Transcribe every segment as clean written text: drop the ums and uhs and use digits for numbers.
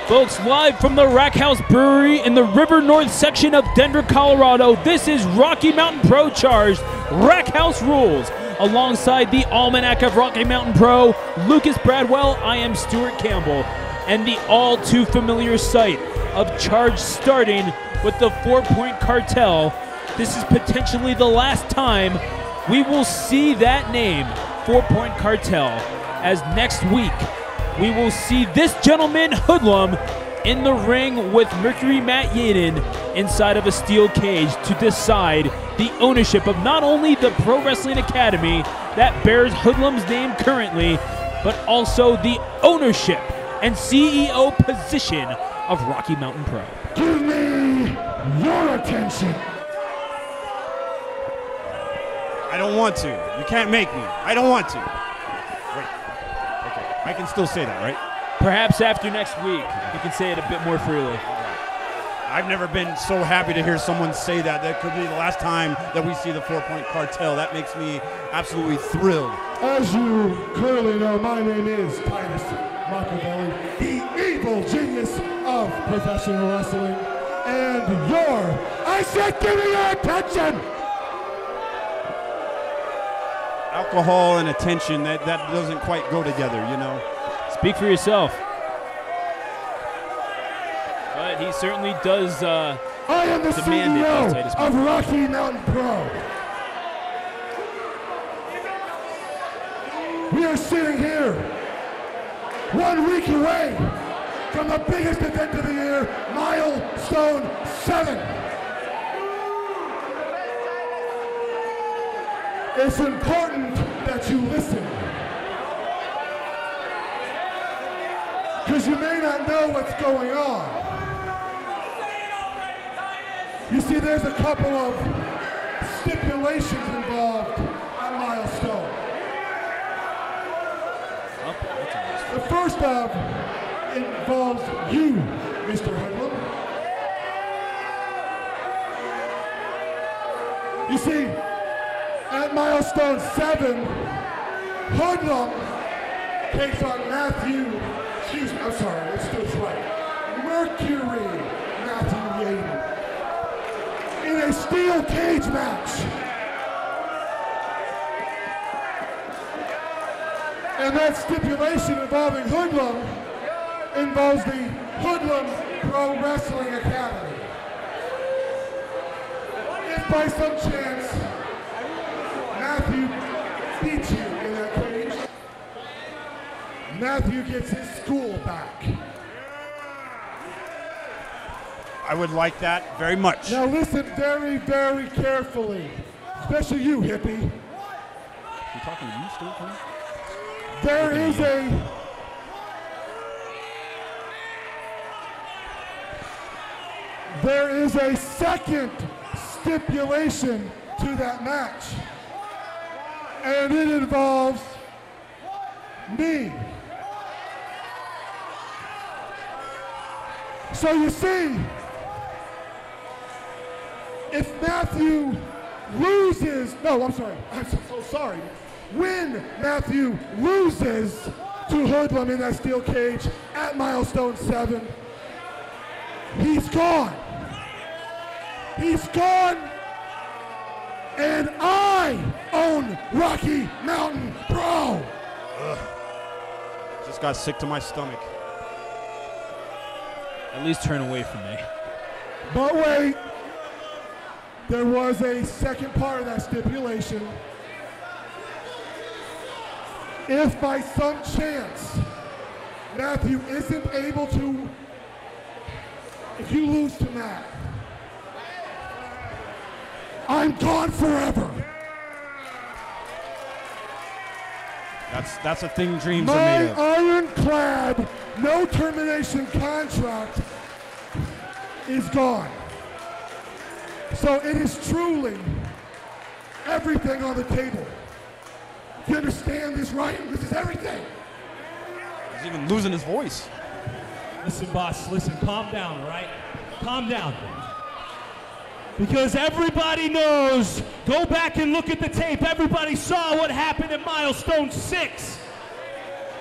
Folks, live from the Rack House Brewery in the River North section of Denver, Colorado, this is Rocky Mountain Pro Charged Rack House Rules. Alongside the Almanac of Rocky Mountain Pro, Lucas Bradwell, I am Stuart Campbell, and the all too familiar sight of Charged starting with the 4-Point Cartel. This is potentially the last time we will see that name, 4-Point Cartel, as next week we will see this gentleman, Hoodlum, in the ring with Mercury Matt Yaden inside of a steel cage to decide the ownership of not only the Pro Wrestling Academy that bears Hoodlum's name currently, but also the ownership and CEO position of Rocky Mountain Pro. Give me your attention. I don't want to. You can't make me. I don't want to. Wait. Okay. I can still say that, right? Perhaps after next week, you can say it a bit more freely. I've never been so happy to hear someone say that. That could be the last time that we see the 4-Point Cartel. That makes me absolutely thrilled. As you clearly know, my name is Titus Machiavelli, the evil genius of professional wrestling. And I said give me your attention! Alcohol and attention, that doesn't quite go together, you know. Speak for yourself. But he certainly does I am the demand CEO it. of Rocky Mountain Pro. We are sitting here 1 week away from the biggest event of the year, Milestone 7. It's important that you listen, because you may not know what's going on. You see, there's a couple of stipulations involved at Milestone. The first of involves you, Mr. Hoodlum. You see, at Milestone 7, Hoodlum takes on Mercury Yaden in a steel cage match. And that stipulation involving Hoodlum involves the Hoodlum Pro Wrestling Academy. If by some chance Matthew beats you in that cage, Matthew gets his school back. I would like that very much. Now listen very, very carefully, especially you, hippie. You talking to you still, Tony? There is a second stipulation to that match, and it involves me. So you see, if Matthew loses, I'm so sorry. When Matthew loses to Hoodlum in that steel cage at Milestone 7, he's gone. He's gone, and I own Rocky Mountain Pro. Ugh. Just got sick to my stomach. At least turn away from me. But wait, there was a second part of that stipulation. If by some chance Matthew isn't able to, if you lose to Matt, I'm gone forever. That's a thing dreams are made of. My ironclad, no termination contract is gone. So it is truly everything on the table. You understand this, right? This is everything. He's even losing his voice. Listen, boss, listen, calm down, all right? Calm down. Because everybody knows, go back and look at the tape, everybody saw what happened at Milestone 6.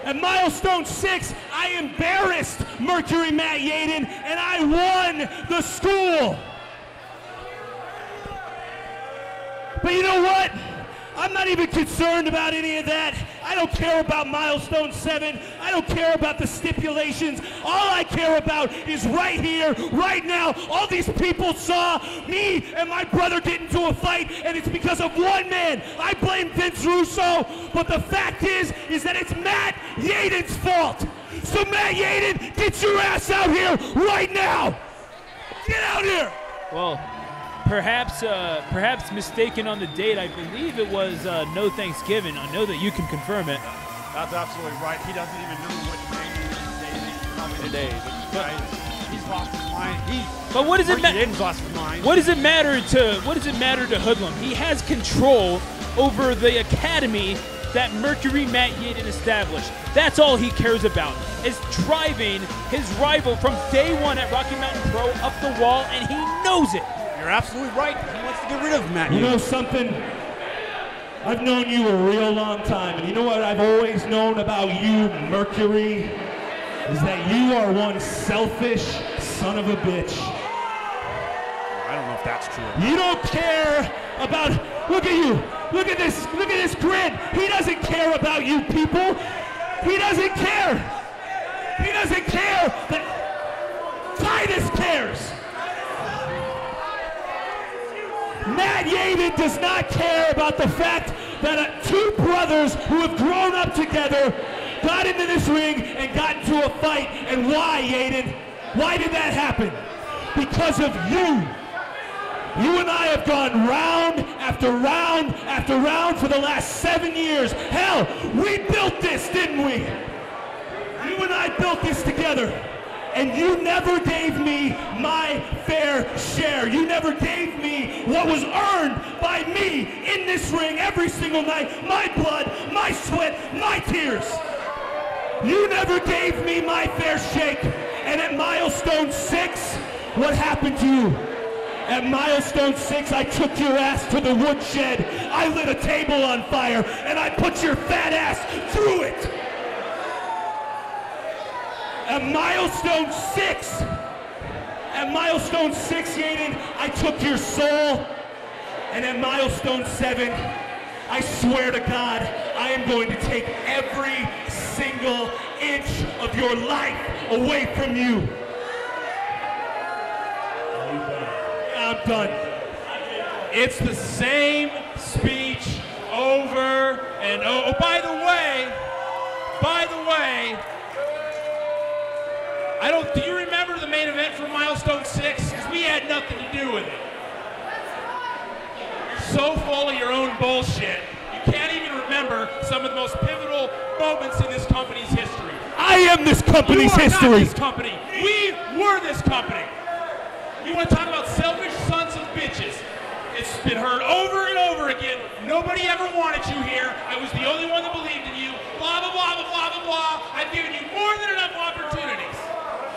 At Milestone 6, I embarrassed Mercury Matt Yaden, and I won the school. But you know what? I'm not even concerned about any of that. I don't care about Milestone 7. I don't care about the stipulations. All I care about is right here, right now. All these people saw me and my brother get into a fight, and it's because of one man. I blame Vince Russo, but the fact is that it's Matt Yaden's fault. So Matt Yaden, get your ass out here right now. Get out here. Well, perhaps mistaken on the date. I believe it was no Thanksgiving. I know that you can confirm it. That's absolutely right. He doesn't even know what day today. He's lost his mind. But what does it matter? Lost his mind. What does it matter to Hoodlum? He has control over the academy that Mercury Matt Yaden established. That's all he cares about, is driving his rival from day one at Rocky Mountain Pro up the wall, and he knows it. You're absolutely right. He wants to get rid of Matt. You know something? I've known you a real long time, and you know what I've always known about you, Mercury, is that you are one selfish son of a bitch. I don't know if that's true. You don't care about, look at you, look at this grin. He doesn't care about you people. He doesn't care. He doesn't care that Titus cares. Matt Yaden does not care about the fact that two brothers who have grown up together got into this ring and got into a fight. And why, Yaden? Why did that happen? Because of you. You and I have gone round after round after round for the last 7 years. Hell, we built this, didn't we? You and I built this together. And you never gave me my fair share. You never gave me what was earned by me in this ring every single night. My blood, my sweat, my tears. You never gave me my fair shake. And at Milestone 6, what happened to you? At Milestone 6, I took your ass to the woodshed. I lit a table on fire, and I put your fat ass through it. At Milestone 6, Yaden, I took your soul. And at Milestone 7, I swear to God, I am going to take every single inch of your life away from you. I'm done. It's the same speech over and over. Oh, by the way, do you remember the main event from Milestone 6? Because we had nothing to do with it. You're so full of your own bullshit, you can't even remember some of the most pivotal moments in this company's history. I am this company's history. Not this company. We were this company. You want to talk about selfish sons of bitches? It's been heard over and over again. Nobody ever wanted you here. I was the only one that believed in you. Blah, blah, blah, blah, blah, blah, blah. I've given you more than enough opportunities.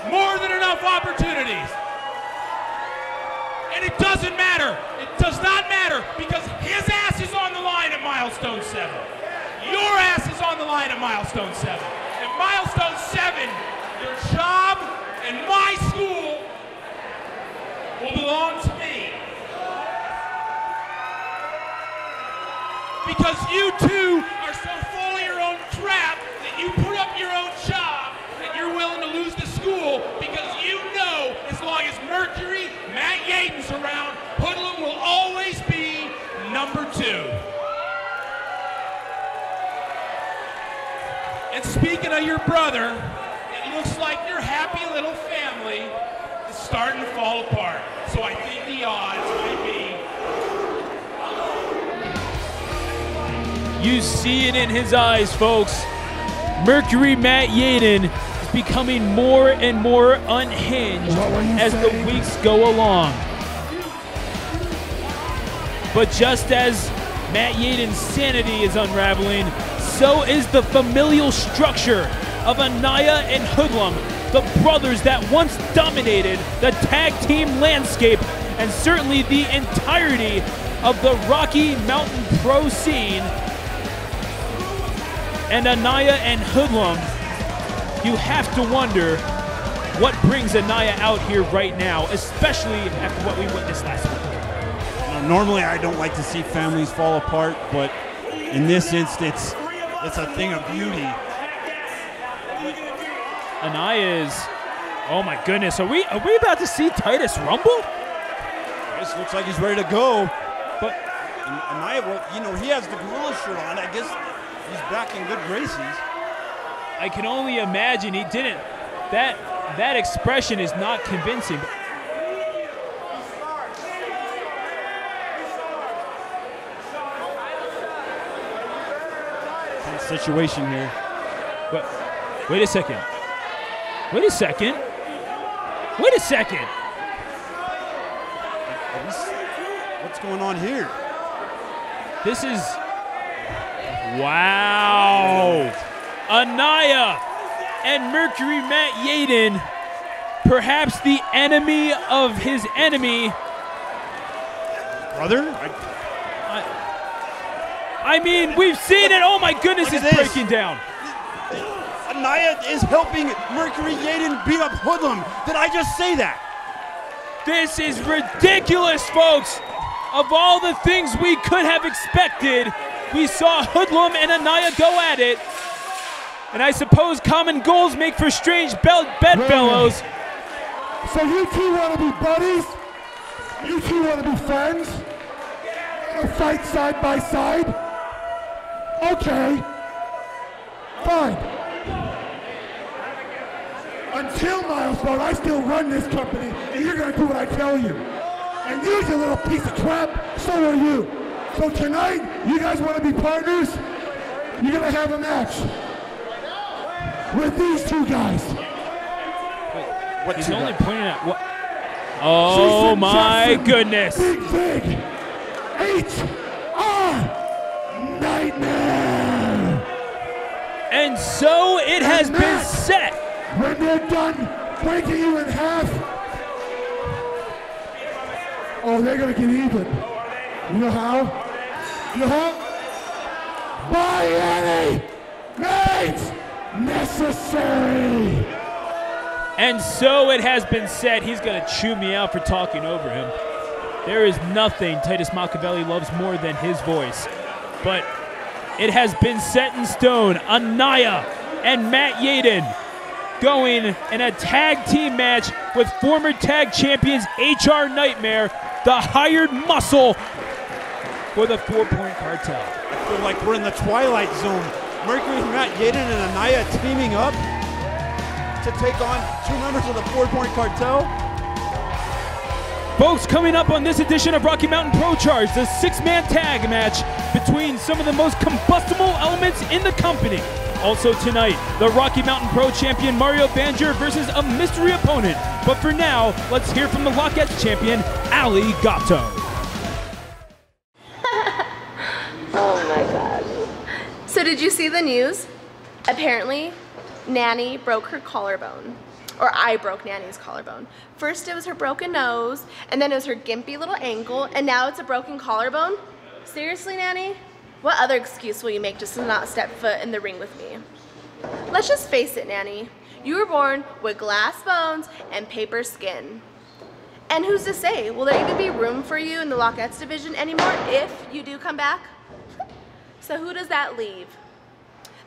More than enough opportunities. And it doesn't matter. It does not matter because his ass is on the line at Milestone 7. Your ass is on the line at Milestone 7. At Milestone 7, your job and my school will belong to me. Because you two are so full of your own crap that you put up your own job and you're willing to lose the school because you know as long as Mercury, Matt Yaden's around, Hoodlum will always be number 2. And speaking of your brother, it looks like your happy little family is starting to fall apart. So I think the odds might be. You see it in his eyes, folks. Mercury Matt Yaden is becoming more and more unhinged as the weeks go along. But just as Matt Yaden's sanity is unraveling, so is the familial structure of Anaya and Hoodlum, the brothers that once dominated the tag team landscape and certainly the entirety of the Rocky Mountain Pro scene. and Anaya and Hoodlum, you have to wonder what brings Anaya out here right now, especially after what we witnessed last week. Normally, I don't like to see families fall apart, but in this instance, it's a thing of beauty. Anaya is, oh my goodness, are we about to see Titus rumble? This looks like he's ready to go. But Anaya, well, you know, he has the gorilla shirt on. I guess he's back in good graces. I can only imagine he didn't. That expression is not convincing. Situation here. But wait a second. Wait a second. Wait a second. What's going on here? This is, wow. Anaya and Mercury Matt Yaden, perhaps the enemy of his enemy. Brother? I mean, we've seen it. Oh my goodness, it's breaking down. Anaya is helping Mercury Yaden beat up Hoodlum. Did I just say that? This is ridiculous, folks. Of all the things we could have expected, we saw Hoodlum and Anaya go at it. And I suppose common goals make for strange bedfellows. So you two want to be buddies? You two want to be friends? Fight side by side? Okay, fine. Until Milestone, I still run this company, and you're gonna do what I tell you. And you're a little piece of crap, so are you. So tonight, you guys wanna be partners? You're gonna have a match with these two guys. What he's only pointing at what? Oh my goodness. Big HR Nightmare! And so it has been set. When they're done breaking you in half, oh, they're gonna get even. You know how? You know how? By any means necessary. And so it has been said. He's gonna chew me out for talking over him. There is nothing Titus Machiavelli loves more than his voice. But it has been set in stone. Anaya and Matt Yaden going in a tag team match with former tag champions HR Nightmare, the hired muscle for the 4-Point Cartel. I feel like we're in the Twilight Zone. Mercury, Matt Yaden, and Anaya teaming up to take on two members of the 4-Point Cartel. Folks, coming up on this edition of Rocky Mountain Pro Charge, the 6-man tag match between some of the most combustible elements in the company. Also tonight, the Rocky Mountain Pro champion Mario Vanjur versus a mystery opponent. But for now, let's hear from the Lockettes champion, Ali Gatto. Oh my God. So did you see the news? Apparently, Nanny broke her collarbone. Or I broke Nanny's collarbone. First it was her broken nose, and then it was her gimpy little ankle, and now it's a broken collarbone? Seriously, Nanny? What other excuse will you make just to not step foot in the ring with me? Let's just face it, Nanny. You were born with glass bones and paper skin. And who's to say, will there even be room for you in the Lockettes division anymore if you do come back? So who does that leave?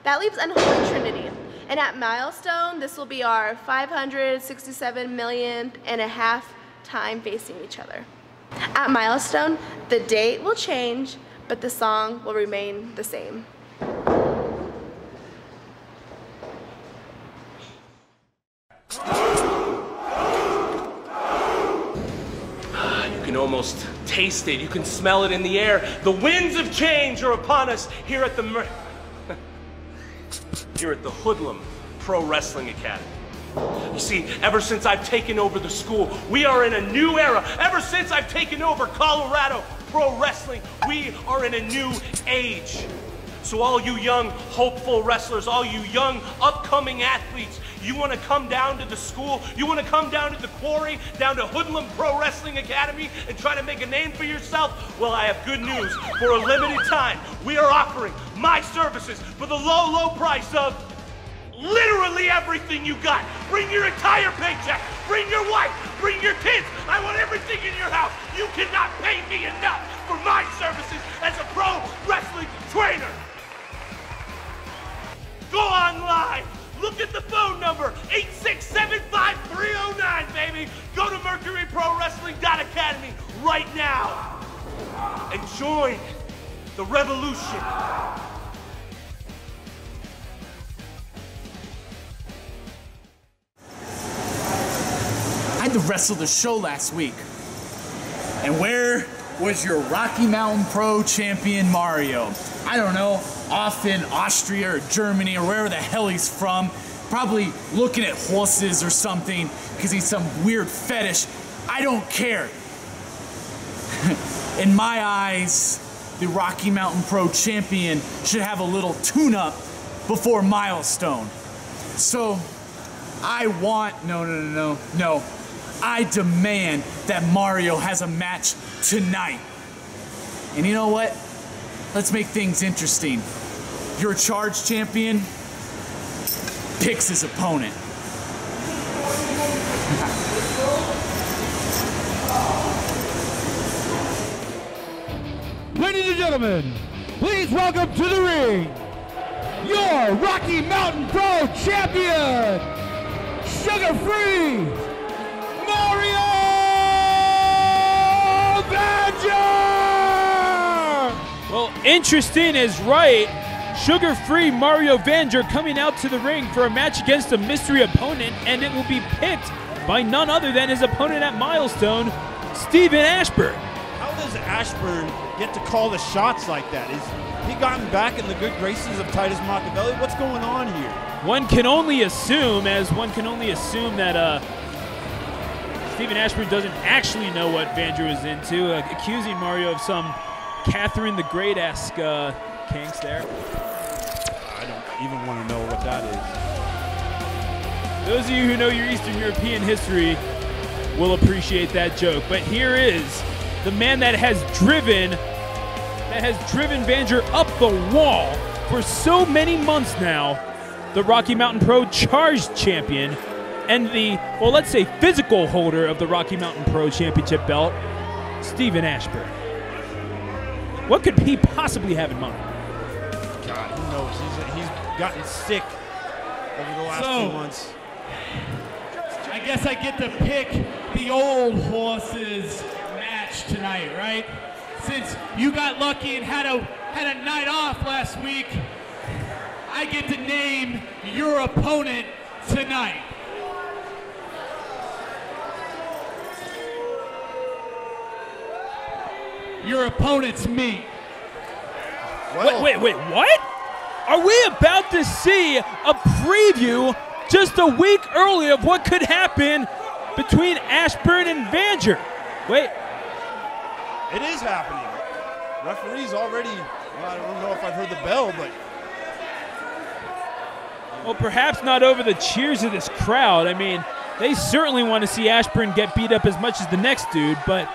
That leaves Unholy Trinity. And at Milestone, this will be our 567 millionth and a half time facing each other. At Milestone, the date will change, but the song will remain the same. You can almost taste it. You can smell it in the air. The winds of change are upon us here at the Hoodlum Pro Wrestling Academy. You see, ever since I've taken over the school, we are in a new era. Ever since I've taken over Colorado Pro Wrestling, we are in a new age. So all you young, hopeful wrestlers, all you young, upcoming athletes, you want to come down to the school, you want to come down to the quarry, down to Hoodlum Pro Wrestling Academy and try to make a name for yourself? Well, I have good news. For a limited time, we are offering my services for the low, low price of literally everything you got. Bring your entire paycheck, bring your wife, bring your kids. I want everything in your house. You cannot pay me enough for my services as a pro wrestling trainer. Go online. Look at the phone number, 8675309, baby. Go to MercuryProWrestling.academy right now and join the revolution. I had to wrestle the show last week. And where was your Rocky Mountain Pro champion Mario? I don't know, off in Austria or Germany or wherever the hell he's from, probably looking at horses or something because he's some weird fetish. I don't care. In my eyes, the Rocky Mountain Pro champion should have a little tune-up before Milestone. So, I demand that Mario has a match tonight. And you know what? Let's make things interesting. Your charge champion picks his opponent. Ladies and gentlemen, please welcome to the ring your Rocky Mountain Pro champion, sugar-free Mario Vanjur! Well, interesting is right. Sugar-free Mario Vanjur coming out to the ring for a match against a mystery opponent, and it will be picked by none other than his opponent at Milestone, Stephen Ashburn. How does Ashburn get to call the shots like that? Is he gotten back in the good graces of Titus Machiavelli? What's going on here? One can only assume, that Stephen Ashburn doesn't actually know what Vanjur is into, accusing Mario of some Catherine the Great-esque kinks there. I don't even want to know what that is. Those of you who know your Eastern European history will appreciate that joke. But here is the man that has driven Vanjur up the wall for so many months now, the Rocky Mountain Pro Charged Champion and the, well, let's say physical holder of the Rocky Mountain Pro Championship belt, Stephen Ashburn. What could he possibly have in mind? God, who knows? He's gotten sick over the last 2 months. I guess I get to pick the old horses match tonight, right? Since you got lucky and had a night off last week, I get to name your opponent tonight. Your opponent's me. Well, Wait, what? Are we about to see a preview just a week early of what could happen between Ashburn and Vanjur? Wait. it is happening. Referee's already, well, I don't know if I've heard the bell, but. Well, perhaps not over the cheers of this crowd. I mean, they certainly want to see Ashburn get beat up as much as the next dude, but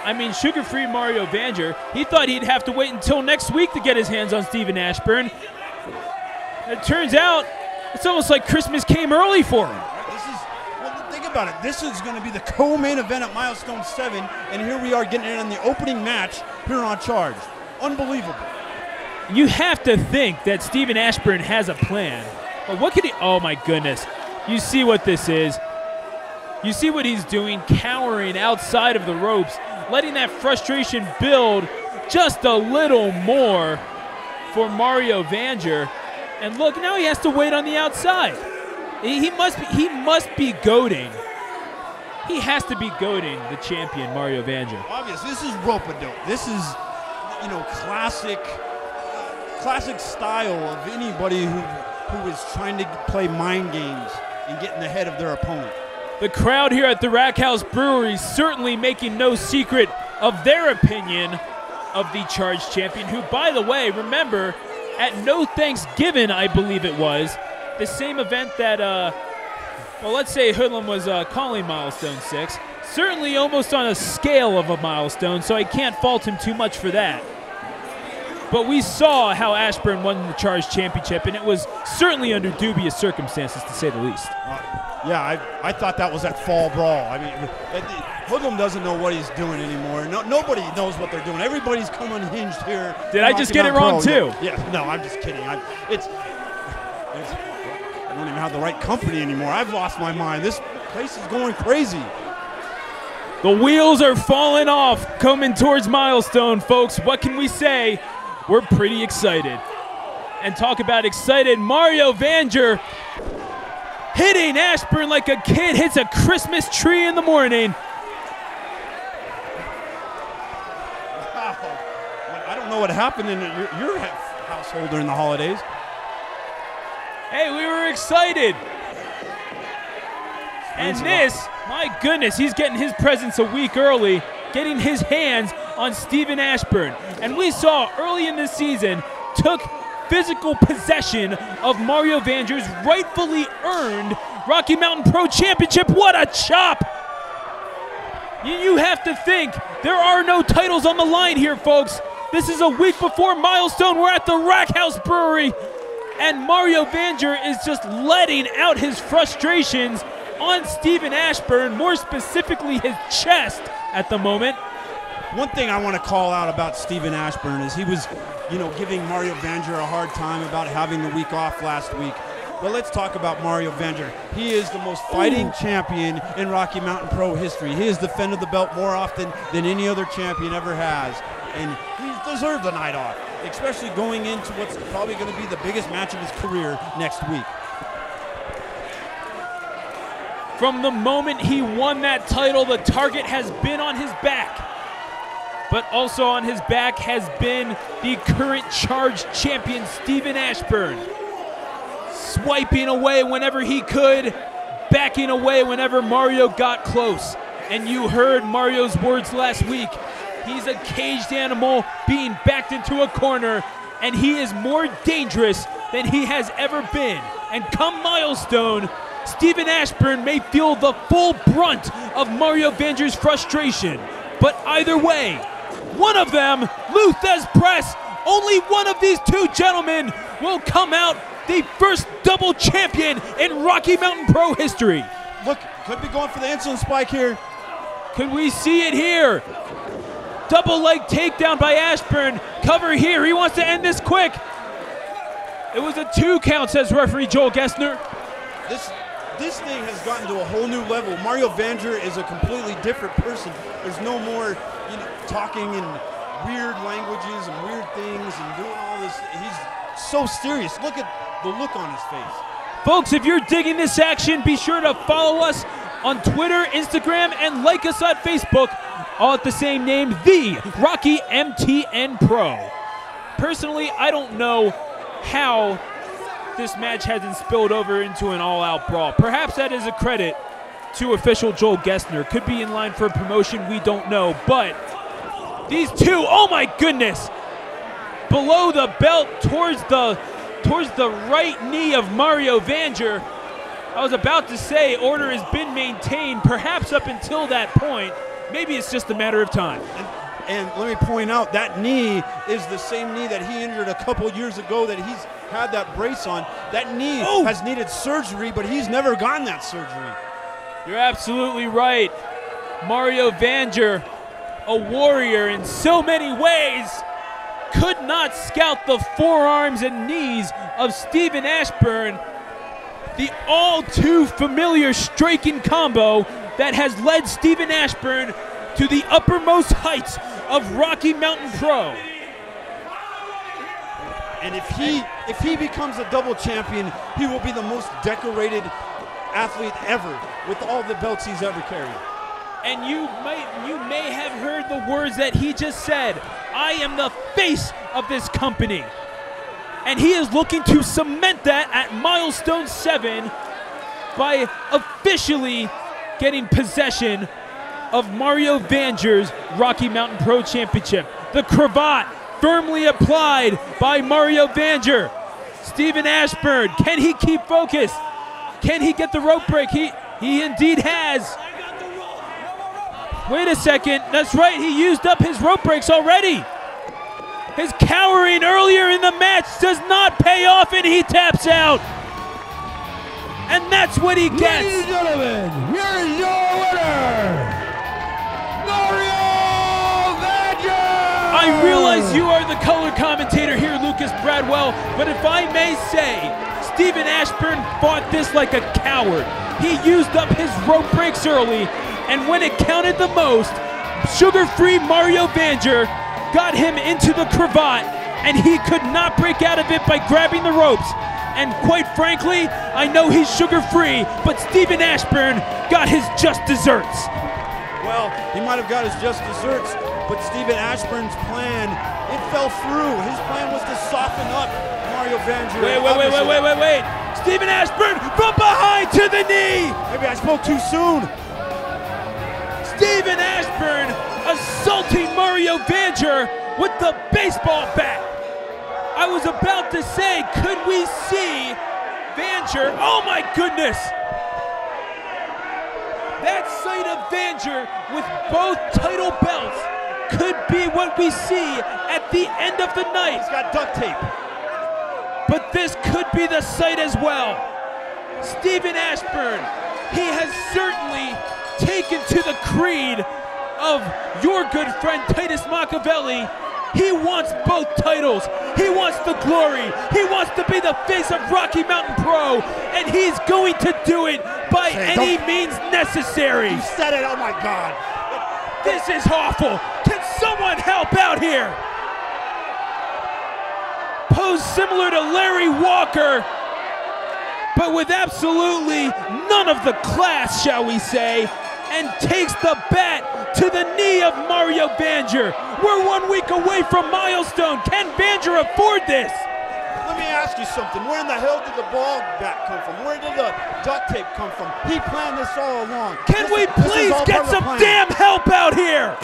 I mean, sugar-free Mario Vanjur, he thought he'd have to wait until next week to get his hands on Stephen Ashburn. It turns out it's almost like Christmas came early for him. Well, think about it. This is going to be the co-main event at Milestone 7, and here we are getting it in the opening match here on Charged. Unbelievable. You have to think that Stephen Ashburn has a plan. But what could he, oh my goodness. You see what this is. You see what he's doing, cowering outside of the ropes, letting that frustration build just a little more for Mario Vanjur. And look, now he has to wait on the outside. He must be goading. He has to be goading the champion, Mario Vanjur. Obviously, this is rope-a-dope. This is, you know, classic style of anybody who is trying to play mind games and get in the head of their opponent. The crowd here at the Rack House Brewery certainly making no secret of their opinion of the Charged Champion, who, by the way, remember, at No Thanksgiving, I believe it was, the same event that, well, let's say Hoodlum was calling Milestone 6. Certainly almost on a scale of a milestone, so I can't fault him too much for that. But we saw how Ashburn won the Charge Championship, and it was certainly under dubious circumstances, to say the least. Yeah, I thought that was that fall brawl. I mean, Hoodlum doesn't know what he's doing anymore. Nobody knows what they're doing. Everybody's come unhinged here. Did I just get it wrong, too? Yeah, no, I'm just kidding. I don't even have the right company anymore. I've lost my mind. This place is going crazy. The wheels are falling off coming towards Milestone, folks. What can we say? We're pretty excited. And talk about excited, Mario Vanjur hitting Ashburn like a kid hits a Christmas tree in the morning. Wow. I don't know what happened in your household during the holidays. Hey, we were excited. And this, my goodness, he's getting his presents a week early, getting his hands on Stephen Ashburn. And we saw early in the season, took physical possession of Mario Vanjur's rightfully earned Rocky Mountain Pro Championship. What a chop! You have to think, there are no titles on the line here, folks. This is a week before Milestone. We're at the Rack House Brewery. And Mario Vanjur is just letting out his frustrations on Stephen Ashburn, more specifically his chest at the moment. One thing I want to call out about Stephen Ashburn is he was, giving Mario Vanjur a hard time about having the week off last week. But let's talk about Mario Vanjur. He is the most fighting champion in Rocky Mountain Pro history. He has defended the belt more often than any other champion ever has. And he's deserved the night off, especially going into what's probably going to be the biggest match of his career next week. From the moment he won that title, the target has been on his back. But also on his back has been the current Charge champion, Stephen Ashburn. Swiping away whenever he could, backing away whenever Mario got close. And you heard Mario's words last week. He's a caged animal being backed into a corner, and he is more dangerous than he has ever been. And come Milestone, Stephen Ashburn may feel the full brunt of Mario Vanjur's frustration. But either way, one of them, Luthez Press, only one of these two gentlemen will come out the first double champion in Rocky Mountain Pro history. Look, could be going for the insulin spike here. Could we see it here? Double leg takedown by Ashburn. Cover here. He wants to end this quick. It was a 2 count, says referee Joel Gessner. This thing has gotten to a whole new level. Mario Vanjur is a completely different person. There's no more talking in weird languages and weird things and doing all this. He's so serious. Look at the look on his face. Folks, if you're digging this action, be sure to follow us on Twitter, Instagram, and like us on Facebook, all at the same name, The Rocky MTN Pro. Personally, I don't know how this match hasn't spilled over into an all-out brawl. Perhaps that is a credit to official Joel Gessner. Could be in line for a promotion, we don't know. But these two, oh my goodness, below the belt towards the right knee of Mario Vanjur. I was about to say order has been maintained, perhaps up until that point. Maybe it's just a matter of time. And let me point out, that knee is the same knee that he injured a couple years ago that he's had that brace on. That knee has needed surgery, but he's never gotten that surgery. You're absolutely right. Mario Vanjur, a warrior in so many ways, could not scout the forearms and knees of Stephen Ashburn, the all too familiar striking combo that has led Stephen Ashburn to the uppermost heights of Rocky Mountain Pro. And if he becomes a double champion, he will be the most decorated athlete ever with all the belts he's ever carried. And you may have heard the words that he just said. I am the face of this company. And he is looking to cement that at Milestone 7 by officially getting possession of Mario Vanjur's Rocky Mountain Pro Championship. The cravat firmly applied by Mario Vanjur. Stephen Ashburn, can he keep focus? Can he get the rope break? He indeed has. Wait a second, that's right, he used up his rope breaks already. His cowering earlier in the match does not pay off and he taps out. And that's what he gets. Ladies and gentlemen, here is your winner, Mario Vanjur! I realize you are the color commentator here, Lucas Bradwell, but if I may say, Stephen Ashburn fought this like a coward. He used up his rope breaks early, and when it counted the most, sugar-free Mario Vanjur got him into the cravat, and he could not break out of it by grabbing the ropes. And quite frankly, I know he's sugar-free, but Stephen Ashburn got his just desserts. Well, he might have got his just desserts, but Stephen Ashburn's plan, it fell through. His plan was to soften up Mario Vanjur. Wait. Stephen Ashburn from behind to the knee. Maybe I spoke too soon. Stephen Ashburn assaulting Mario Vanjur with the baseball bat. I was about to say, could we see Vanjur? Oh my goodness! That sight of Vanjur with both title belts could be what we see at the end of the night. He's got duct tape. But this could be the sight as well. Stephen Ashburn, he has certainly taken to the creed of your good friend Titus Machiavelli. He wants both titles. He wants the glory. He wants to be the face of Rocky Mountain Pro, and he's going to do it by any means necessary. You said it, oh my God. This is awful. Can someone help out here? Pose similar to Larry Walker, but with absolutely none of the class, shall we say, and takes the bat to the knee of Mario Vanjur. We're 1 week away from Milestone. Can Vanjur afford this? Let me ask you something. Where in the hell did the ball bat come from? Where did the duct tape come from? He planned this all along. Can we please get some damn help out here?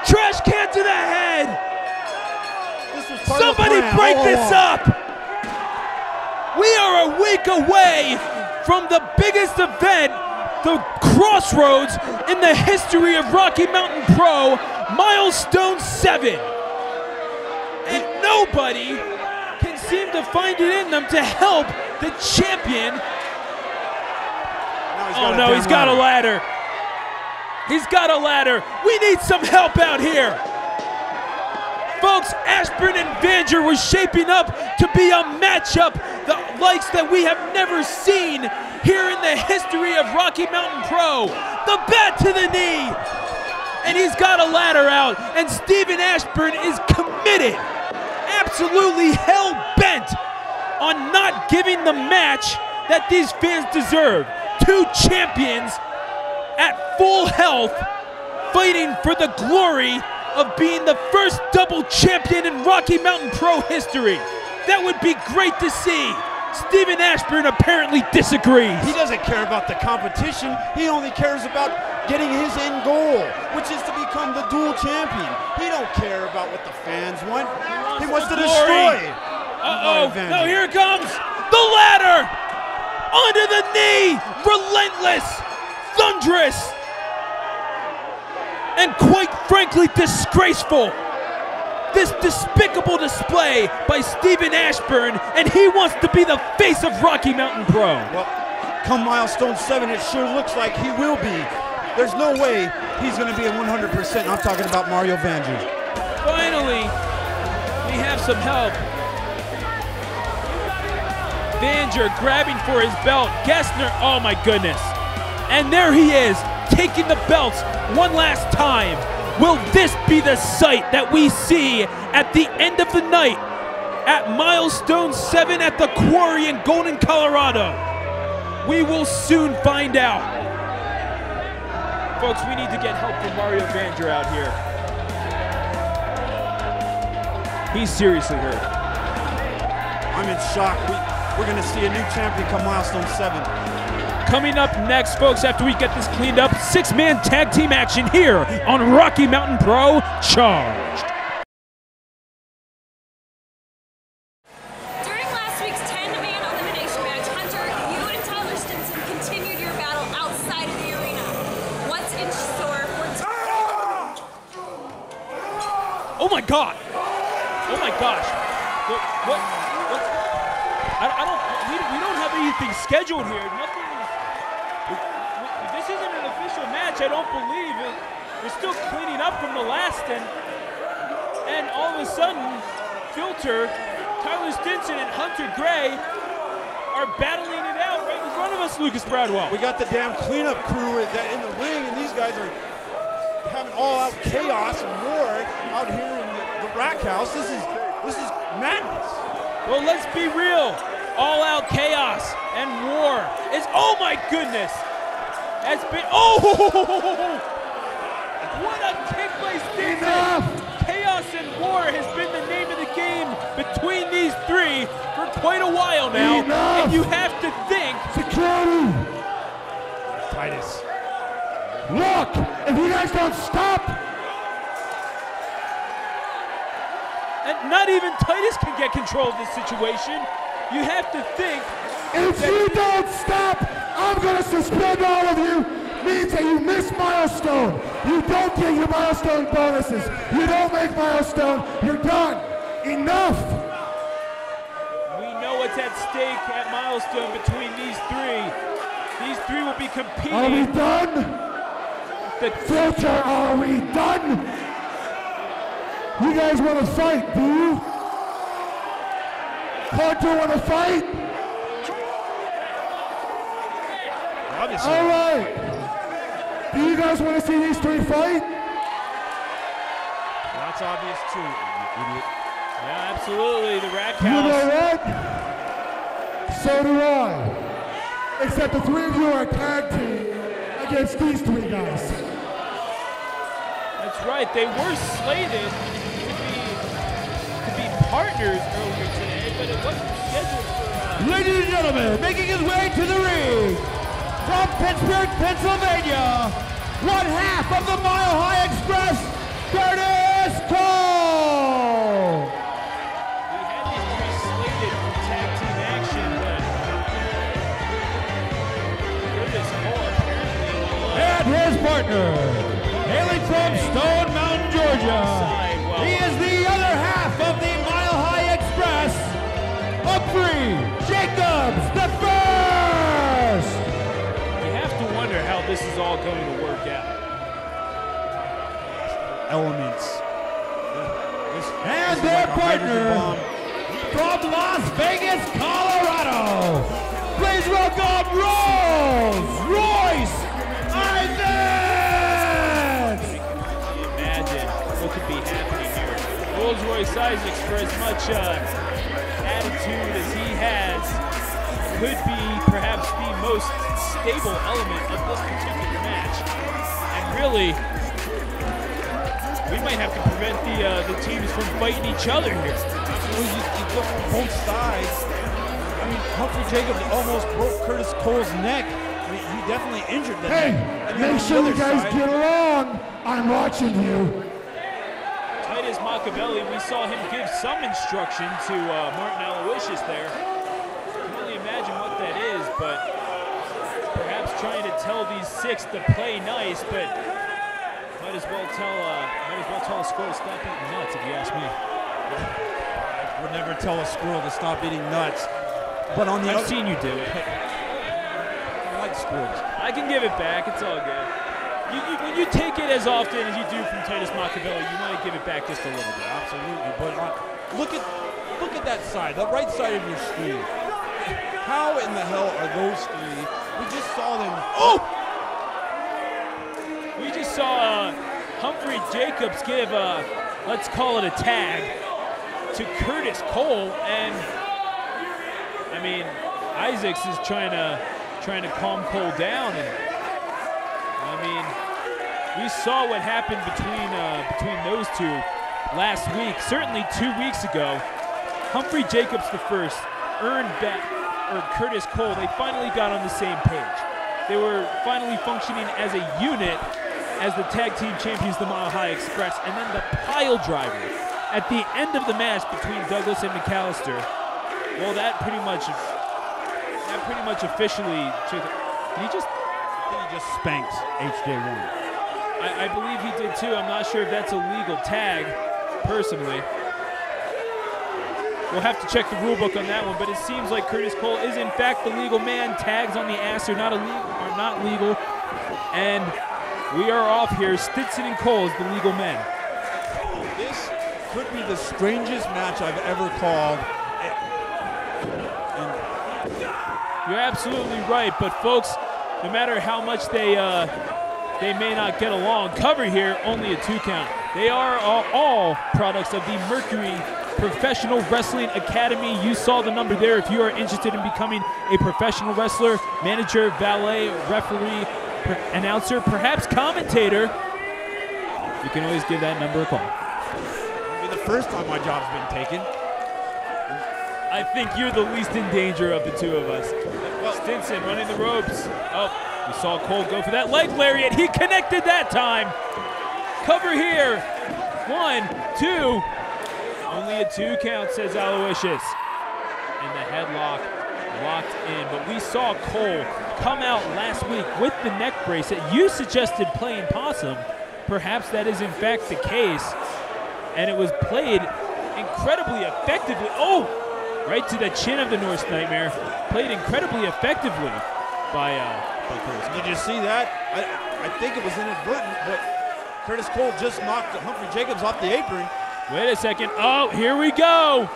Trash can to the head. Somebody break this up. We are a week away from the biggest event, the crossroads in the history of Rocky Mountain Pro, Milestone 7. And nobody can seem to find it in them to help the champion. Oh no, he's got a ladder. He's got a ladder. We need some help out here. Folks, Ashburn and Vanjur were shaping up to be a matchup, the likes that we have never seen here in the history of Rocky Mountain Pro. The bat to the knee, and he's got a ladder out, and Stephen Ashburn is committed, absolutely hell-bent on not giving the match that these fans deserve. Two champions at full health, fighting for the glory of being the first double champion in Rocky Mountain Pro history. That would be great to see. Stephen Ashburn apparently disagrees. He doesn't care about the competition. He only cares about getting his end goal, which is to become the dual champion. He don't care about what the fans want. He wants to destroy. Uh-oh, no, here it comes. The ladder, under the knee, relentless, thunderous, and quite frankly disgraceful. This despicable display by Stephen Ashburn, and he wants to be the face of Rocky Mountain Pro. Well, come Milestone 7, it sure looks like he will be. There's no way he's going to be at 100%. I'm talking about Mario Vanjur. Finally, we have some help. Vanjur grabbing for his belt. Gessner, oh my goodness. And there he is, taking the belts one last time. Will this be the sight that we see at the end of the night at Milestone 7 at the Quarry in Golden, Colorado? We will soon find out. Folks, we need to get help from Mario Vanjur out here. He's seriously hurt. I'm in shock. We're going to see a new champion come Milestone 7. Coming up next, folks, after we get this cleaned up, 6-man tag team action here on Rocky Mountain Pro Charged. my God! Oh my gosh! What? We don't have anything scheduled here. Nothing. This isn't an official match. I don't believe it. We're still cleaning up from the last, and all of a sudden, Filter, Tyler Stinson, and Hunter Grey are battling it out right in front of us, Lucas Bradwell. We got the damn cleanup crew in the ring, and these guys are having all-out chaos and war out here in the rack house. This is madness. Well, let's be real. All-out chaos and war is, oh my goodness, has been, what a kick by Stinson. Chaos and war has been the name of the game between these three for quite a while now. And you have to think. Security. Titus. Look, if you guys don't stop. And not even Titus can get control of this situation. You have to think. If you don't stop, I'm going to suspend all of you. Means that you miss Milestone. You don't get your Milestone bonuses. You don't make Milestone, you're done. Enough. We know what's at stake at Milestone between these three. These three will be competing. Are we done? The Filter, are we done? You guys want to fight, do you? Hunter want to fight? Obviously. All right. Do you guys want to see these three fight? That's obvious too, you idiot. Yeah, absolutely. The rack house. You know what? So do I. Except the three of you are a tag team against these three guys. That's right. They were slated to be partners earlier today, but it wasn't scheduled for. Ladies and gentlemen, making his way to the ring from Pittsburgh, Pennsylvania, one half of the Mile High Express, Curtis Cole. We had these three slated for tag team action, but Curtis Cole apparently. And his partner, hailing from Stone Mountain, Georgia, he is the other half of the Mile High Express, Humphrey Jacobs the first. Wonder how this is all going to work out. Elements. And their partner from Las Vegas, Colorado. Please welcome Royce Isaacs. Can you imagine what could be happening here? Rolls Royce Isaacs, for as much attitude as he has, could be perhaps the most stable element of this particular match. And really, we might have to prevent the teams from fighting each other here. Well, you look from both sides. I mean, Humphrey Jacobs almost broke Curtis Cole's neck. I mean, he definitely injured the neck. Hey, make sure you guys get along. I'm watching you. Titus Machiavelli, we saw him give some instruction to Martin Aloysius there. Imagine what that is, but perhaps trying to tell these six to play nice, but might as well tell a squirrel to stop eating nuts, if you ask me. I would never tell a squirrel to stop eating nuts. But on the I've seen you do it. I like squirrels. I can give it back. It's all good. When you take it as often as you do from Titus Machiavelli, you want to give it back just a little bit. Absolutely. But look at that side, the right side of your screen. How in the hell are those three? We just saw them. Oh! We just saw Humphrey Jacobs give let's call it a tag to Curtis Cole, and I mean Isaacs is trying to calm Cole down, and I mean we saw what happened between those two last week, certainly 2 weeks ago. Humphrey Jacobs the first earned Curtis Cole. They finally got on the same page. They were finally functioning as a unit as the tag team champions, the Mile High Express, and then the pile driver at the end of the match between Douglas and McAllister. Well, that pretty much officially took. He just spanked HJ1. I believe he did too. I'm not sure if that's a legal tag. personally. We'll have to check the rule book on that one, but it seems like Curtis Cole is in fact the legal man. Tags on the ass are not legal. And we are off here. Stinson and Cole is the legal men. This could be the strangest match I've ever called. You're absolutely right, but folks, no matter how much they may not get along, cover here, only a 2 count. They are all products of the Mercury Professional Wrestling Academy. You saw the number there. If you are interested in becoming a professional wrestler, manager, valet, referee, announcer, perhaps commentator, you can always give that number a call. It'll be the first time my job's been taken. I think you're the least in danger of the 2 of us. Well, Stinson running the ropes. Oh, we saw Cole go for that leg lariat. He connected that time. Cover here. 1, 2. Only a 2 count, says Aloysius. And the headlock locked in. But we saw Cole come out last week with the neck brace that you suggested playing possum. Perhaps that is in fact the case. And it was played incredibly effectively. Oh, right to the chin of the Norse Nightmare. Played incredibly effectively by Curtis. Did you see that? I think it was inadvertent, but Curtis Cole just knocked Humphrey Jacobs off the apron. Wait a second. Oh, here we go.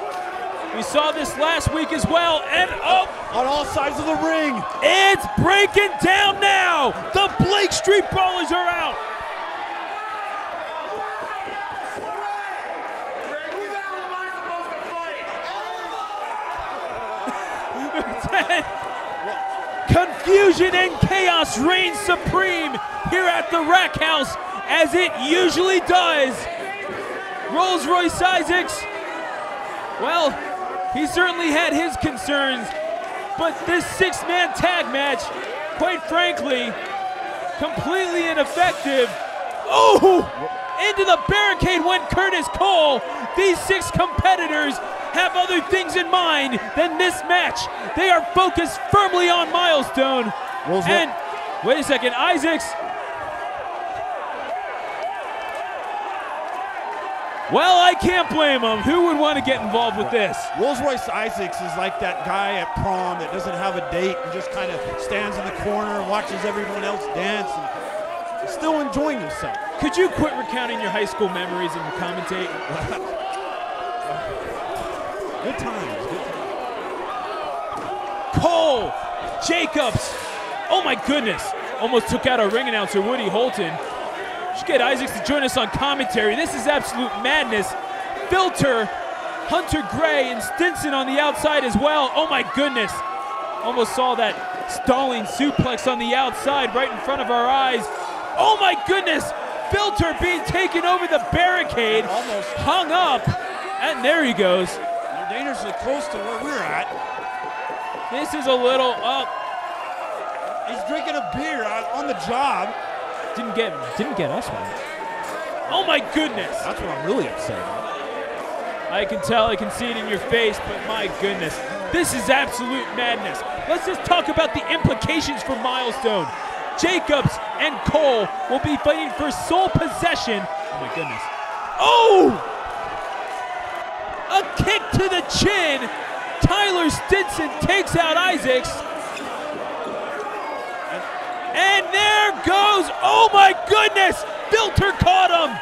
We saw this last week as well. And oh, on all sides of the ring. It's breaking down now. The Blake Street Brawlers are out. Confusion and chaos reigns supreme here at the Rack House, as it usually does. Rolls Royce Isaacs, well, he certainly had his concerns, but this 6-man tag match, quite frankly, completely ineffective. Oh, into the barricade went Curtis Cole. These 6 competitors have other things in mind than this match. They are focused firmly on Milestone. And wait a second, Isaacs. Well, I can't blame him. Who would want to get involved with this? Rolls-Royce Isaacs is like that guy at prom that doesn't have a date and just kind of stands in the corner and watches everyone else dance and still enjoying himself. Could you quit recounting your high school memories and commentate? Good times, good times. Cole, Jacobs, oh my goodness. Almost took out our ring announcer, Woody Holton. Should get Isaacs to join us on commentary. This is absolute madness. Filter, Hunter Grey, and Stinson on the outside as well. Oh my goodness. Almost saw that stalling suplex on the outside right in front of our eyes. Oh my goodness. Filter being taken over the barricade. Almost hung up. And there he goes. You're dangerously close to where we're at. This is a little up. He's drinking a beer on the job. Didn't get us one. Oh my goodness. That's what I'm really upset about. I can tell, I can see it in your face, but my goodness. This is absolute madness. Let's just talk about the implications for Milestone. Jacobs and Cole will be fighting for sole possession. Oh my goodness. Oh! A kick to the chin. Tyler Stinson takes out Isaacs. And there goes, oh my goodness, Filter caught him.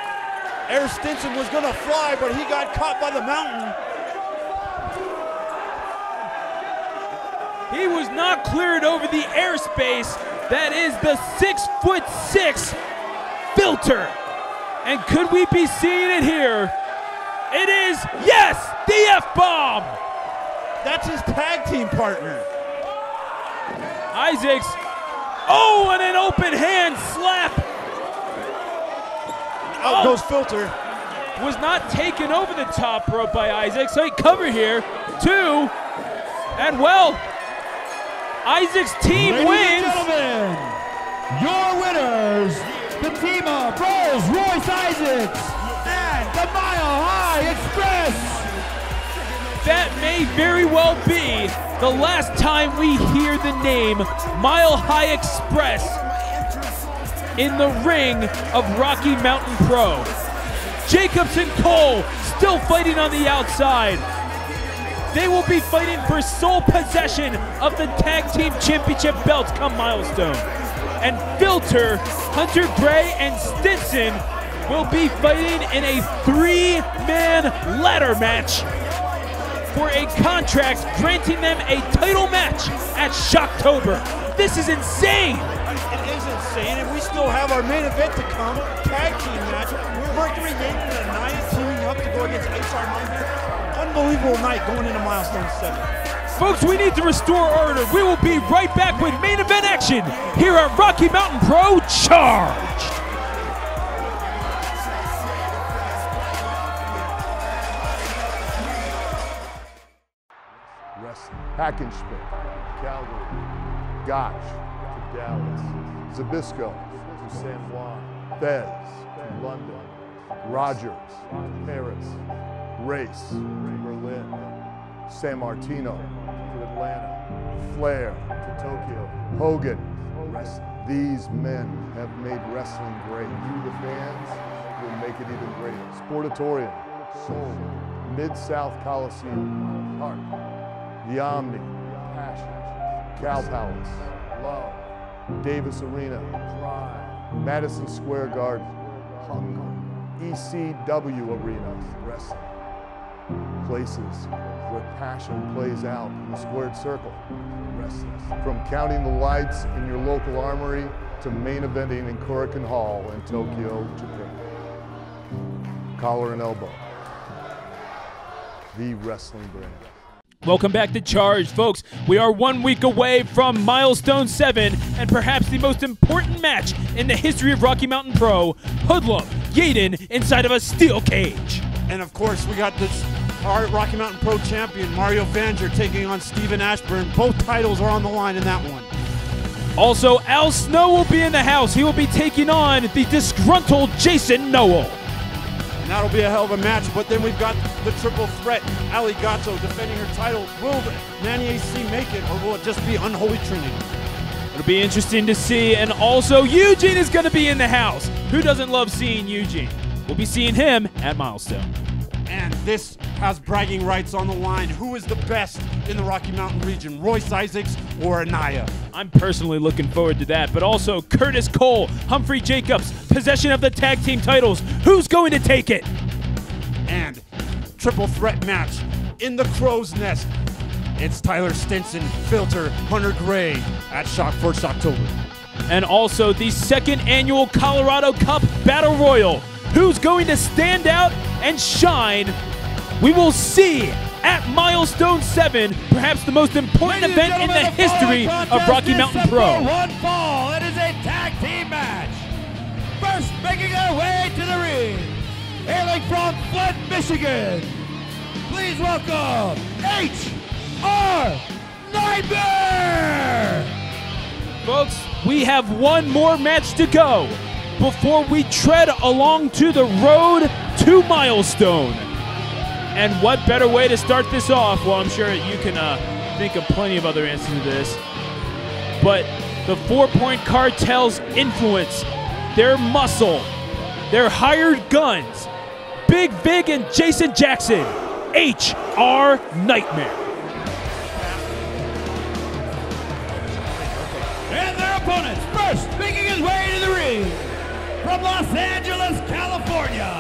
Air Stinson was gonna fly, but he got caught by the mountain. He was not cleared over the airspace. That is the 6'6" Filter. And could we be seeing it here? It is, yes, the F-bomb. That's his tag team partner. Isaacs, oh, and an open hand slap. Out goes Filter. Was not taken over the top rope by Isaacs. So he cover here, 2, and well, Isaacs' team wins. Ladies and gentlemen, your winners, the team of Rolls Royce Isaacs and the Mile High Express. That may very well be the last time we hear the name Mile High Express in the ring of Rocky Mountain Pro. Jacobs and Cole still fighting on the outside. They will be fighting for sole possession of the Tag Team Championship belts come Milestone. And Filter, Hunter Grey, and Stinson will be fighting in a 3-man ladder match for a contract granting them a title match at Shocktober. This is insane! It is insane, and we still have our main event to come, tag team match. Mercury Yaden and Anaya teaming up to go against HR Mundo. Unbelievable night going into Milestone 7. Folks, we need to restore order. We will be right back with main event action here at Rocky Mountain Pro Charged. Hackenschmidt, Calgary, Gotch to Dallas, Zabisco to San Juan, Fez to London, Rogers to Paris, Race to Berlin, San Martino to Atlanta, Flair to Tokyo, Hogan. These men have made wrestling great. You, the fans, will make it even greater. Sportatorium, Seoul, Mid-South Coliseum, Park. The Omni, Passion, Cow Palace, Love, Davis Arena, Pride, Madison Square Garden, Hunger, ECW Arena, Wrestling. Places where passion plays out in the squared circle, Wrestling. From counting the lights in your local armory to main eventing in Korakuen Hall in Tokyo, Japan. Collar and elbow, the wrestling brand. Welcome back to Charged, folks. We are 1 week away from Milestone 7 and perhaps the most important match in the history of Rocky Mountain Pro, Hoodlum Yaden inside of a steel cage. And of course, we got our Rocky Mountain Pro champion, Mario Vanjur, taking on Stephen Ashburn. Both titles are on the line in that one. Also, Al Snow will be in the house. He will be taking on the disgruntled Jason Noel. That'll be a hell of a match, but then we've got the triple threat, Ali Gatto defending her title. Will Nanny AC make it, or will it just be Unholy Trinity? It'll be interesting to see, and also Eugene is going to be in the house. Who doesn't love seeing Eugene? We'll be seeing him at Milestone. And this has bragging rights on the line. Who is the best in the Rocky Mountain region, Royce Isaacs or Anaya? I'm personally looking forward to that, but also Curtis Cole, Humphrey Jacobs, possession of the tag team titles. Who's going to take it? And triple threat match in the Crow's Nest. It's Tyler Stinson, Filter, Hunter Grey at Shocktober. And also the second annual Colorado Cup Battle Royal. Who's going to stand out and shine? We will see at Milestone 7, perhaps the most important event in the history of Rocky Mountain Pro. One fall. It is a tag team match. First making our way to the ring, hailing from Flint, Michigan. Please welcome HR Nightmare. Folks, we have one more match to go before we tread along to the road to Milestone. And what better way to start this off? Well, I'm sure you can think of plenty of other answers to this. But the 4 Point Cartel's influence, their muscle, their hired guns, Big Vig and Jason Jackson, HR Nightmare. And their opponents, first making his way to the ring, from Los Angeles, California,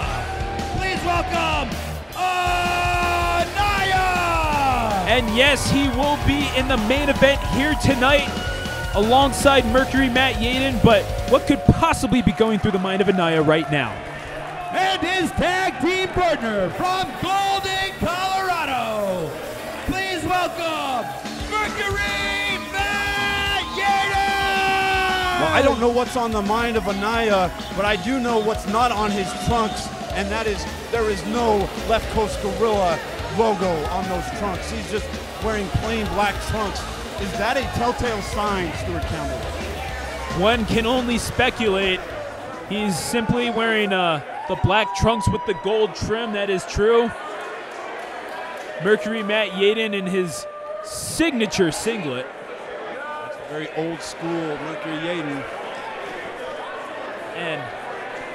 please welcome Anaya! And yes, he will be in the main event here tonight alongside Mercury Matt Yaden, but what could possibly be going through the mind of Anaya right now? And his tag team partner from Golden, Colorado, please welcome Mercury Matt Yaden! Well, I don't know what's on the mind of Anaya, but I do know what's not on his trunks, and that is there is no Left Coast Gorilla logo on those trunks. He's just wearing plain black trunks. Is that a telltale sign, Stuart Campbell? One can only speculate. He's simply wearing the black trunks with the gold trim. That is true. Mercury Matt Yaden in his signature singlet. That's very old school Mercury Yaden. And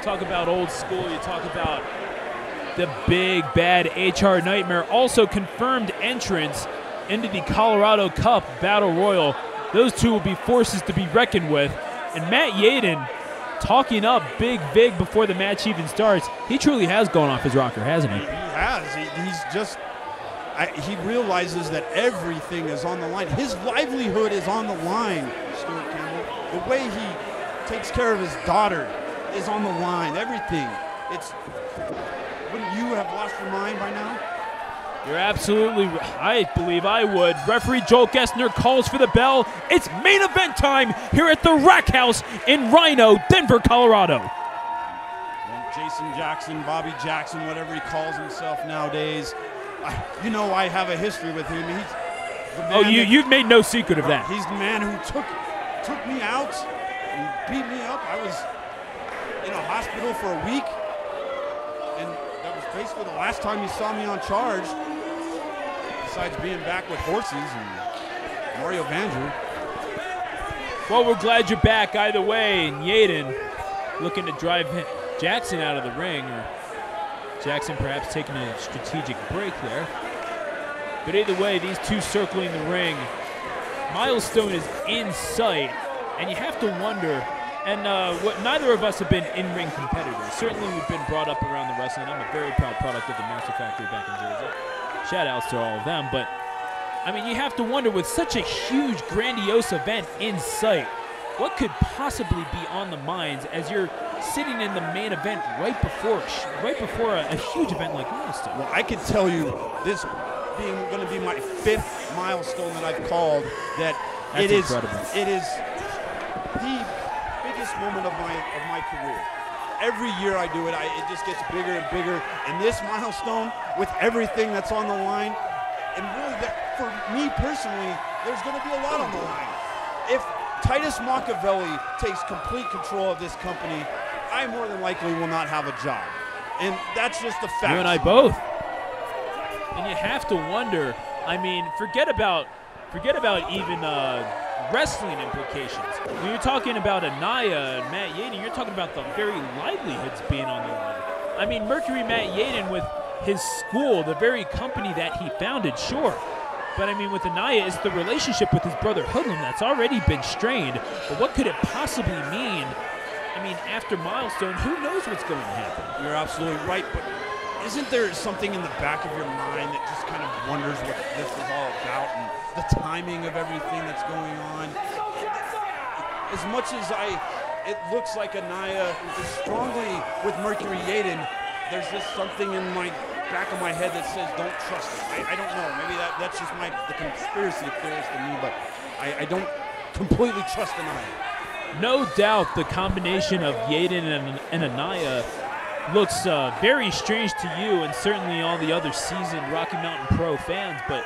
talk about old school, you talk about the big bad HR Nightmare, also confirmed entrance into the Colorado Cup Battle Royal. Those two will be forces to be reckoned with. And Matt Yaden talking up Big Vig before the match even starts. He truly has gone off his rocker, hasn't he? He has. He's just, he realizes that everything is on the line. His livelihood is on the line, Stuart Campbell. The way he takes care of his daughter is on the line. Everything. Wouldn't you have lost your mind by now? You're absolutely right. I believe I would. Referee Joel Gessner calls for the bell. It's main event time here at the Rack House in Rhino, Denver, Colorado. And Jason Jackson, Bobby Jackson, whatever he calls himself nowadays. You know I have a history with him. He's the man you've made no secret of that. He's the man who took me out and beat me up. I was in a hospital for a week, and that was basically the last time you saw me on charge, besides being back with horses and Mario Vanjur. Well, we're glad you're back either way. And Yaden looking to drive Jackson out of the ring, or Jackson perhaps taking a strategic break there. But either way, these two circling the ring. Milestone is in sight, and you have to wonder, and neither of us have been in-ring competitors. Certainly we've been brought up around the wrestling. I'm a very proud product of the Master Factory back in Jersey. Shout outs to all of them, but I mean, you have to wonder, with such a huge, grandiose event in sight, what could possibly be on the minds as you're sitting in the main event right before a huge event like Milestone? Well, I can tell you, this being going to be my 5th milestone that I've called, that it is the biggest moment of my career. Every year I do it, it just gets bigger and bigger. And this milestone, with everything that's on the line, and really, for me personally, there's going to be a lot on the line. If Titus Machiavelli takes complete control of this company, I more than likely will not have a job. And that's just a fact. You and I both. And you have to wonder, I mean, forget about even wrestling implications. When you're talking about Anaya and Matt Yaden, you're talking about the very livelihoods being on the line. I mean, Mercury Matt Yaden with his school, the very company that he founded, sure. But I mean, with Anaya, it's the relationship with his brother Hoodlum that's already been strained. But what could it possibly mean? I mean, after Milestone, who knows what's going to happen? You're absolutely right, but isn't there something in the back of your mind that just kind of wonders what this is all about and the timing of everything that's going on? As much as it looks like Anaya is strongly with Mercury Yaden, there's just something in my back of my head that says don't trust it. I don't know. Maybe that's just the conspiracy theorist in me, but I don't completely trust Anaya. No doubt the combination of Yaden and Anaya looks very strange to you and certainly all the other seasoned Rocky Mountain Pro fans, but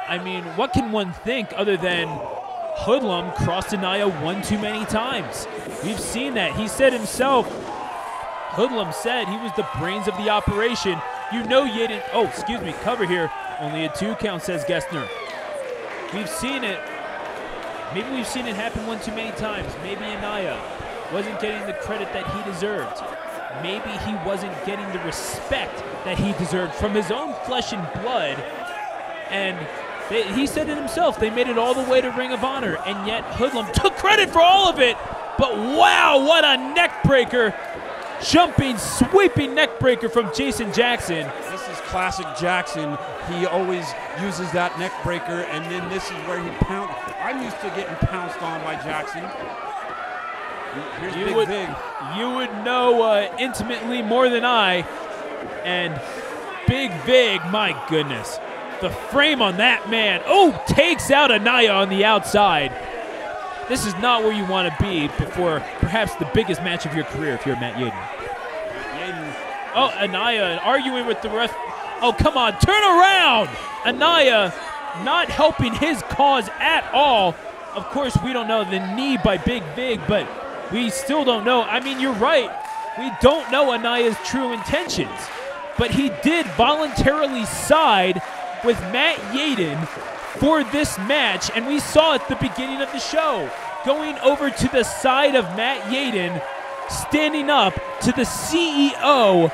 I mean, what can one think other than Hoodlum crossed Anaya one too many times? We've seen that. He said himself, Hoodlum said he was the brains of the operation. You know Yaden, oh, excuse me, cover here. Only a 2 count, says Gessner. We've seen it. Maybe we've seen it happen one too many times. Maybe Anaya wasn't getting the credit that he deserved. Maybe he wasn't getting the respect that he deserved from his own flesh and blood. And he said it himself, they made it all the way to Ring of Honor, and yet Hoodlum took credit for all of it. But wow, what a neck breaker. Jumping, sweeping neck breaker from Jason Jackson. This is classic Jackson. He always uses that neck breaker, and then this is where he pounced. I'm used to getting pounced on by Jackson. Here's Big Vig. You would know intimately more than I. And Big Vig, my goodness. The frame on that man. Oh, takes out Anaya on the outside. This is not where you want to be before perhaps the biggest match of your career if you're Matt Yaden. Oh, Anaya arguing with the ref. Oh, come on, turn around! Anaya not helping his cause at all. Of course, we don't know the knee by Big Vig, but we still don't know. I mean, you're right. We don't know Anaya's true intentions. But he did voluntarily side with Matt Yaden for this match, and we saw at the beginning of the show, going over to the side of Matt Yaden, standing up to the CEO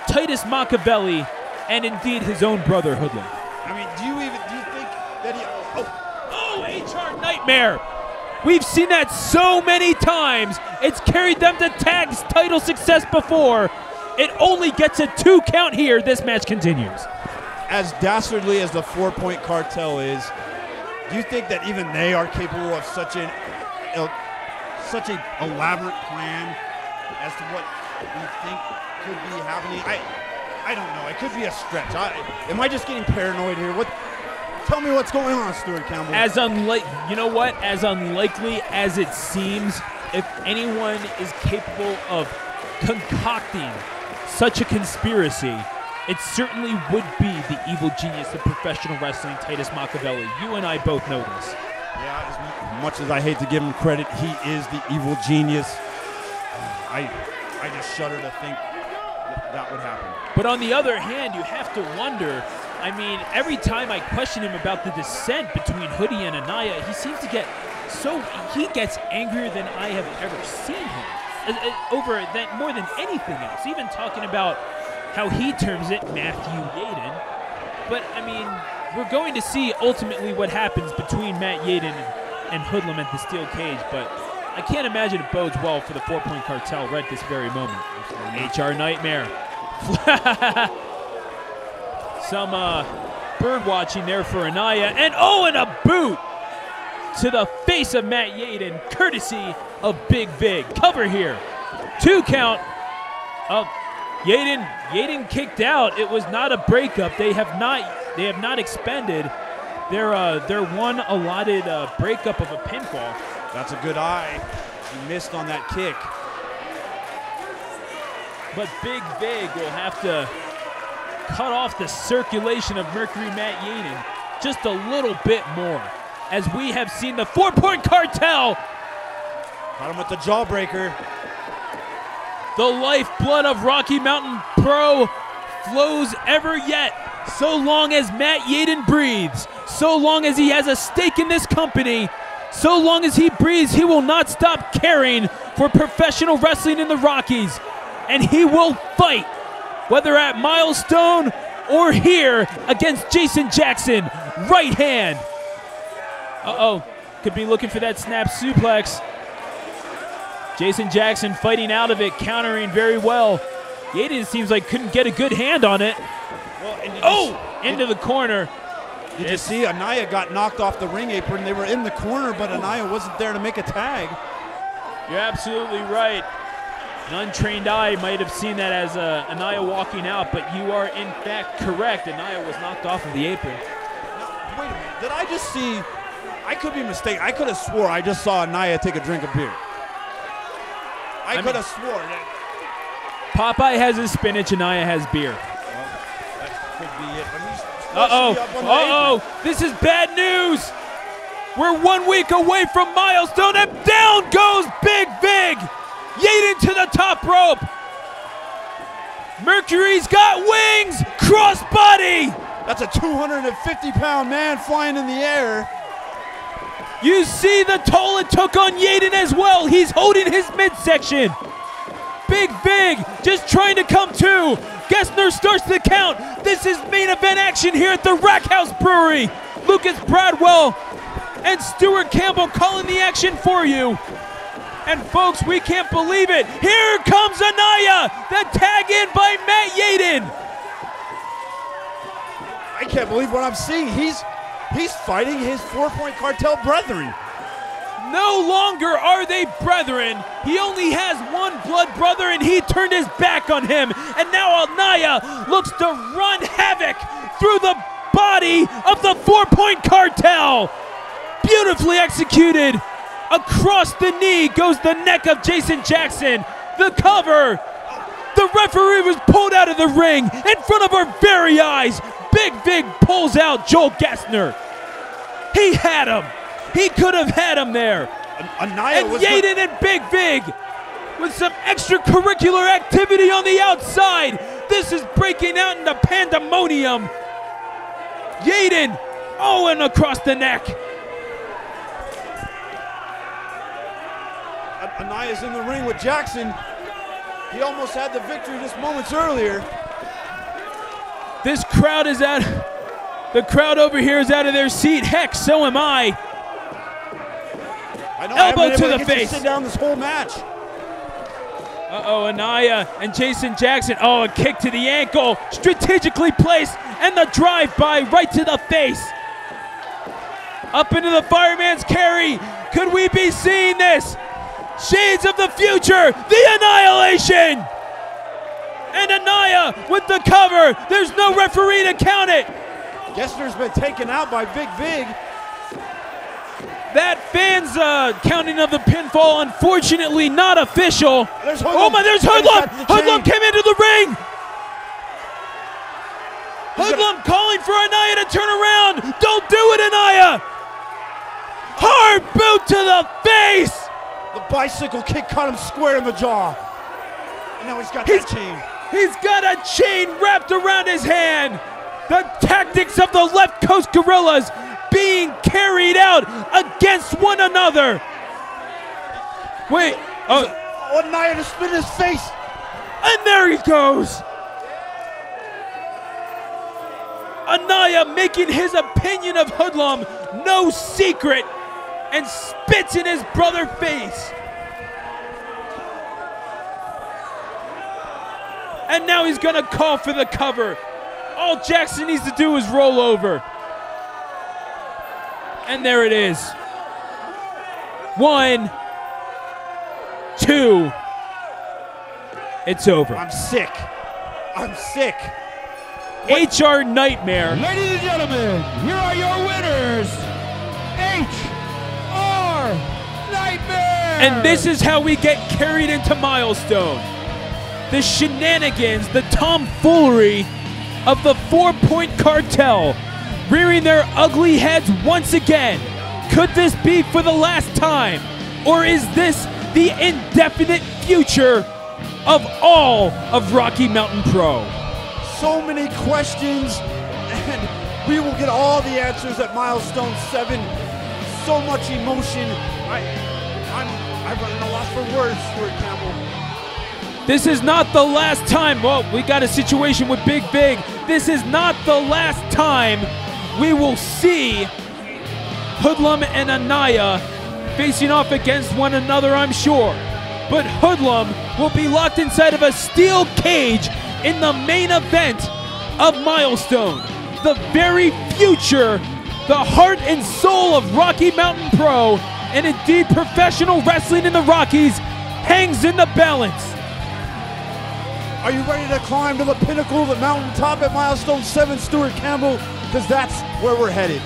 Titus Machiavelli, and indeed his own brother, Hoodlum. I mean, do you think that he... Oh, HR Nightmare. We've seen that so many times. It's carried them to tag title success before. It only gets a 2 count here. This match continues. As dastardly as the 4-Point Cartel is, do you think that even they are capable of such an elaborate plan as to what we think could be happening? I don't know. It could be a stretch. Am I just getting paranoid here? Tell me what's going on, Stuart Campbell. You know what? As unlikely as it seems, if anyone is capable of concocting such a conspiracy, it certainly would be the evil genius of professional wrestling, Titus Machiavelli. You and I both know this. Yeah, as much as I hate to give him credit, he is the evil genius. I just shudder to think that would happen. But on the other hand, you have to wonder, I mean, every time I question him about the descent between Hoodie and Anaya, he seems to get he gets angrier than I have ever seen him. Over that more than anything else. Even talking about how he terms it, Matthew Yaden. But, I mean, we're going to see ultimately what happens between Matt Yaden and Hoodlum at the steel cage, but I can't imagine it bodes well for the 4-Point Cartel right this very moment. HR Nightmare. Some bird watching there for Anaya, and a boot to the face of Matt Yaden, courtesy of Big Vig. Cover here. 2 count. Yaden kicked out. It was not a breakup. They have not expended their one allotted breakup of a pinfall. That's a good eye. He missed on that kick. But Big Vig will have to cut off the circulation of Mercury Matt Yaden just a little bit more, as we have seen the 4-Point Cartel. Got him with the jawbreaker. The lifeblood of Rocky Mountain Pro flows ever yet. So long as Matt Yaden breathes, so long as he has a stake in this company, so long as he breathes, he will not stop caring for professional wrestling in the Rockies. And he will fight, whether at Milestone or here against Jason Jackson. Right hand. Could be looking for that snap suplex. Jason Jackson fighting out of it, countering very well. Yaden seems like couldn't get a good hand on it. Into the corner. Did you see Anaya got knocked off the ring apron? They were in the corner, but Anaya wasn't there to make a tag. You're absolutely right. An untrained eye might have seen that as Anaya walking out, but you are in fact correct. Anaya was knocked off of the apron. Now, wait a minute. Did I just see? I could be mistaken. I could have swore I just saw Anaya take a drink of beer. I could have sworn. Popeye has his spinach, Anaya has beer. Well, that could be it. This is bad news. We're 1 week away from Milestone, and down goes Big Vig. Yaden to the top rope. Mercury's got wings. Crossbody. That's a 250-pound man flying in the air. You see the toll it took on Yaden as well. He's holding his midsection. Big Vig just trying to come to. Gessner starts the count. This is main event action here at the Rack House Brewery. Lucas Bradwell and Stuart Campbell calling the action for you. And folks, we can't believe it. Here comes Anaya, the tag in by Matt Yaden. I can't believe what I'm seeing. He's fighting his 4-Point Cartel brethren. No longer are they brethren. He only has one blood brother, and he turned his back on him. And now Anaya looks to run havoc through the body of the 4-Point Cartel. Beautifully executed. Across the knee goes the neck of Jason Jackson. The cover. The referee was pulled out of the ring in front of our very eyes. Big Vig pulls out Joel Gessner. He had him. He could have had him there. Anaya and Yaden and Big Vig with some extracurricular activity on the outside. This is breaking out into pandemonium. Yaden, and across the neck. Anaya's in the ring with Jackson. He almost had the victory just moments earlier. This crowd is out. The crowd over here is out of their seat. Heck, so am I. I know, Elbow to the face. Sit down this whole match. Uh-oh, Anaya and Jason Jackson. Oh, a kick to the ankle. Strategically placed, and the drive-by right to the face. Up into the fireman's carry. Could we be seeing this? Shades of the future, the Annihilation! And Anaya with the cover. There's no referee to count it. Gessner's been taken out by Big Vig. That fan's counting of the pinfall, unfortunately not official. Oh my, there's Hoodlum! Hoodlum came into the ring! Hoodlum calling for Anaya to turn around! Don't do it, Anaya! Hard boot to the face! The bicycle kick caught him square in the jaw. And now he's got that chain. He's got a chain wrapped around his hand. The tactics of the left coast gorillas being carried out against one another. Wait. Oh, Anaya to spin his face. And there he goes. Anaya making his opinion of Hoodlum no secret and spits in his brother's face. And now he's gonna call for the cover. All Jackson needs to do is roll over. And there it is. 1, 2. It's over. I'm sick. I'm sick. HR Nightmare. Ladies and gentlemen, here are your winners. HR Nightmare. And this is how we get carried into Milestone. The shenanigans, the tomfoolery of the 4-Point Cartel rearing their ugly heads once again. Could this be for the last time? Or is this the indefinite future of all of Rocky Mountain Pro? So many questions, and we will get all the answers at Milestone 7. So much emotion. I'm running a loss for words, Stuart Campbell. This is not the last time. Well, we got a situation with Big Vig. This is not the last time we will see Hoodlum and Anaya facing off against one another, I'm sure. But Hoodlum will be locked inside of a steel cage in the main event of Milestone. The very future, the heart and soul of Rocky Mountain Pro, and indeed professional wrestling in the Rockies, hangs in the balance. Are you ready to climb to the pinnacle of the mountaintop at Milestone 7, Stuart Campbell? Because that's where we're headed.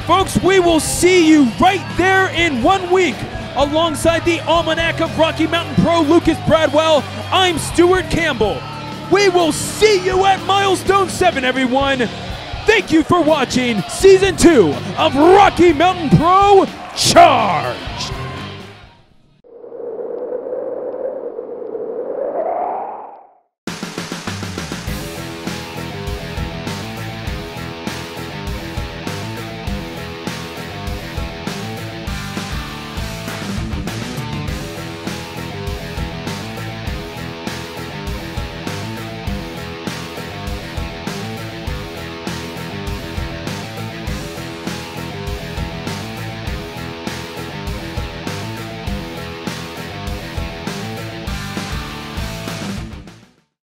Folks, we will see you right there in 1 week. Alongside the Almanac of Rocky Mountain Pro, Lucas Bradwell, I'm Stuart Campbell. We will see you at Milestone 7, everyone. Thank you for watching Season 2 of Rocky Mountain Pro Charged.